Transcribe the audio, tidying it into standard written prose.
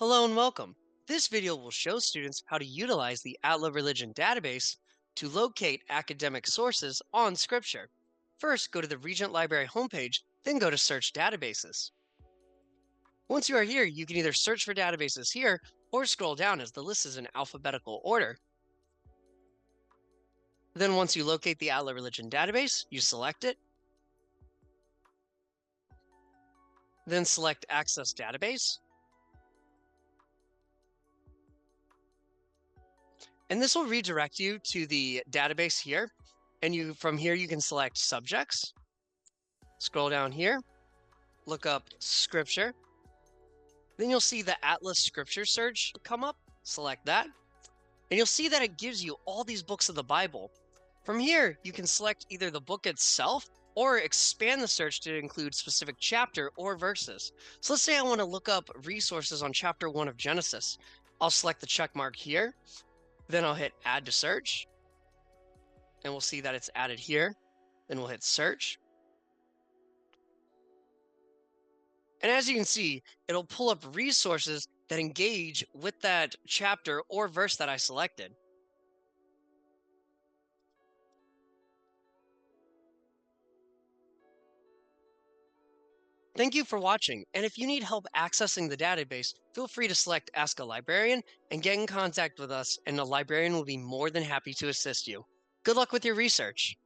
Hello and welcome. This video will show students how to utilize the ATLA Religion Database to locate academic sources on Scripture. First, go to the Regent Library homepage, then go to Search Databases. Once you are here, you can either search for databases here or scroll down as the list is in alphabetical order. Then once you locate the ATLA Religion Database, you select it, then select Access Database. And this will redirect you to the database here. And from here, you can select subjects, scroll down here, look up scripture. Then you'll see the Atlas Scripture Search come up, select that. And you'll see that it gives you all these books of the Bible. From here, you can select either the book itself or expand the search to include specific chapter or verses. So let's say I want to look up resources on chapter 1 of Genesis. I'll select the check mark here. Then I'll hit Add to Search, and we'll see that it's added here. Then we'll hit Search. And as you can see, it'll pull up resources that engage with that chapter or verse that I selected. Thank you for watching, and if you need help accessing the database, feel free to select Ask a Librarian and get in contact with us, and a librarian will be more than happy to assist you. Good luck with your research.